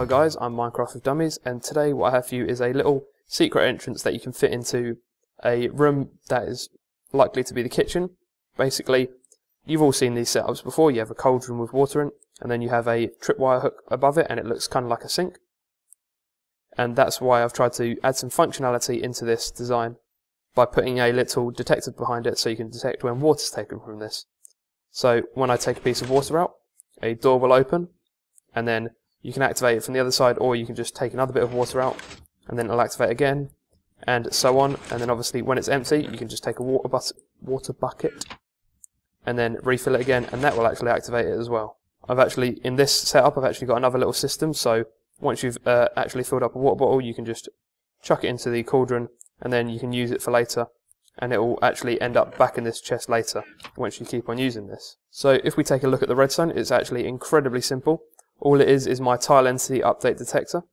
Hello guys, I'm Minecraft with Dummies, and today what I have for you is a little secret entrance that you can fit into a room that is likely to be the kitchen. Basically, you've all seen these setups before. You have a cauldron with water in, and then you have a tripwire hook above it, and it looks kind of like a sink. And that's why I've tried to add some functionality into this design by putting a little detector behind it so you can detect when water's taken from this. So when I take a piece of water out, a door will open, and then you can activate it from the other side, or you can just take another bit of water out and then it'll activate again, and so on. And then obviously when it's empty, you can just take a water bucket and then refill it again, and that will actually activate it as well. In this setup, I've actually got another little system, so once you've actually filled up a water bottle, you can just chuck it into the cauldron and then you can use it for later, and it will actually end up back in this chest later once you keep on using this. So if we take a look at the redstone, it's actually incredibly simple. All it is my tile entity update detector.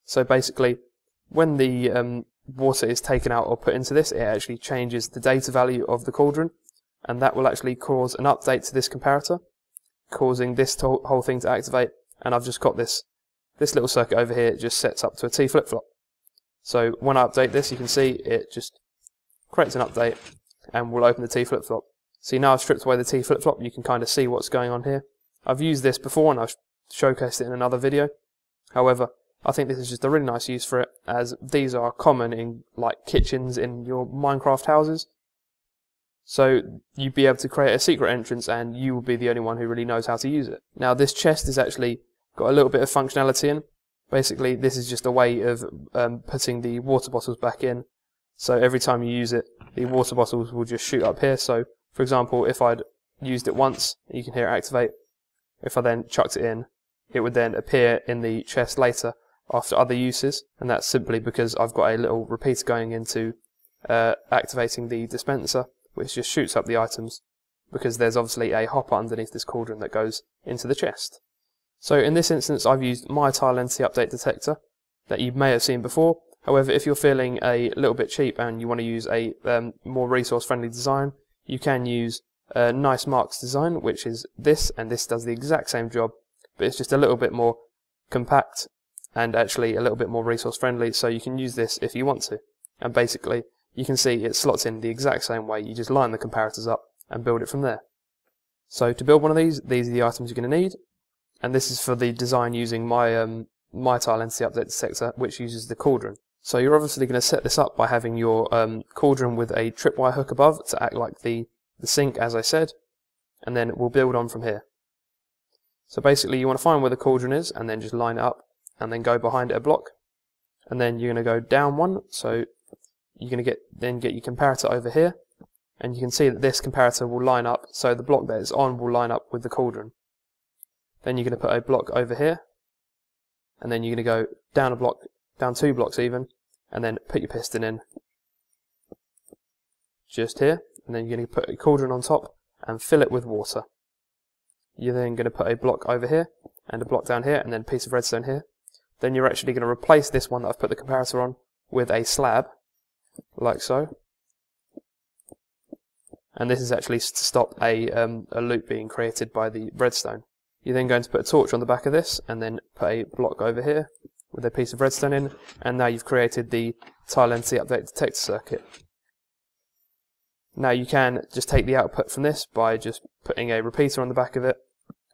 So basically, when the water is taken out or put into this, it actually changes the data value of the cauldron, and that will actually cause an update to this comparator, causing this whole thing to activate. And I've just got this little circuit over here. It just sets up to a T flip-flop. So when I update this, you can see it just creates an update and will open the T flip-flop. See, now I've stripped away the T flip-flop, you can kind of see what's going on here. I've used this before and I've showcased it in another video. However, I think this is just a really nice use for it, as these are common in like kitchens in your Minecraft houses. So you'd be able to create a secret entrance and you will be the only one who really knows how to use it. Now this chest has actually got a little bit of functionality in. Basically this is just a way of putting the water bottles back in. So every time you use it, the water bottles will just shoot up here. So for example, if I'd used it once, you can hear it activate. If I then chucked it in, it would then appear in the chest later after other uses, and that's simply because I've got a little repeater going into activating the dispenser, which just shoots up the items, because there's obviously a hopper underneath this cauldron that goes into the chest. So in this instance, I've used my tile entity update detector that you may have seen before. However, if you're feeling a little bit cheap and you want to use a more resource-friendly design, you can use Nice Marks design, which is this, and this does the exact same job, but it's just a little bit more compact and actually a little bit more resource friendly, so you can use this if you want to. And basically you can see it slots in the exact same way. You just line the comparators up and build it from there. So to build one of these are the items you're going to need, and this is for the design using my tile entity update detector, which uses the cauldron. So you're obviously going to set this up by having your cauldron with a tripwire hook above to act like the sink, as I said, and then we'll build on from here. So basically you want to find where the cauldron is and then just line it up and then go behind it a block, and then you're going to go down one, so you're going to get your comparator over here, and you can see that this comparator will line up, so the block that it's on will line up with the cauldron. Then you're going to put a block over here, and then you're going to go down a block, down 2 blocks even, and then put your piston in just here, and then you're going to put a cauldron on top and fill it with water. You're then going to put a block over here and a block down here and then a piece of redstone here. Then you're actually going to replace this one that I've put the comparator on with a slab, like so. And this is actually to stop a loop being created by the redstone. You're then going to put a torch on the back of this and then put a block over here with a piece of redstone in, and now you've created the tile entity update detector circuit. Now you can just take the output from this by just putting a repeater on the back of it,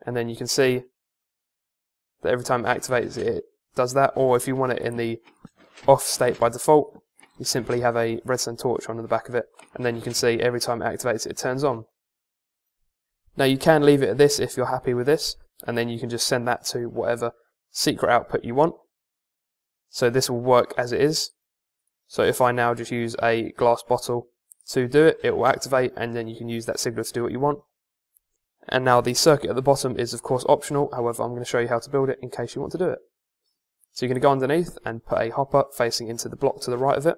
and then you can see that every time it activates it does that, or if you want it in the off state by default, you simply have a redstone torch on the back of it, and then you can see every time it activates it turns on. Now you can leave it at this if you're happy with this, and then you can just send that to whatever secret output you want. So this will work as it is. So if I now just use a glass bottle to do it, it will activate, and then you can use that signal to do what you want. And now the circuit at the bottom is of course optional, however I'm going to show you how to build it in case you want to do it. So you're going to go underneath and put a hopper facing into the block to the right of it.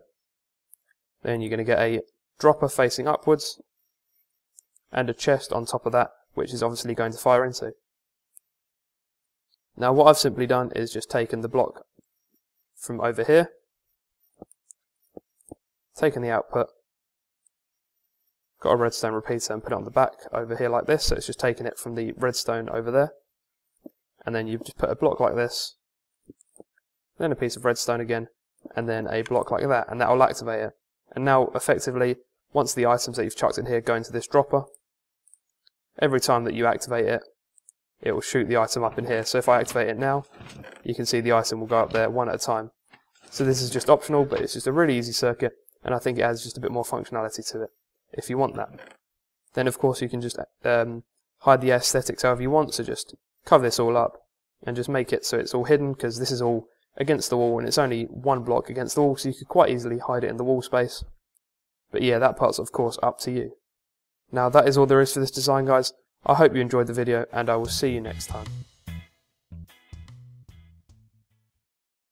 Then you're going to get a dropper facing upwards, and a chest on top of that, which is obviously going to fire into. Now what I've simply done is just taken the block from over here, taken the output, got a redstone repeater and put it on the back over here like this, so it's just taking it from the redstone over there, and then you just put a block like this then a piece of redstone again, and then a block like that, and that will activate it. And now effectively, once the items that you've chucked in here go into this dropper, every time that you activate it, it will shoot the item up in here. So if I activate it now, you can see the item will go up there one at a time. So this is just optional, but it's just a really easy circuit, and I think it adds just a bit more functionality to it, if you want that. Then of course you can just hide the aesthetics however you want, so just cover this all up, and just make it so it's all hidden, because this is all against the wall, and it's only one block against the wall, so you could quite easily hide it in the wall space. But yeah, that part's of course up to you. Now that is all there is for this design, guys. I hope you enjoyed the video, and I will see you next time.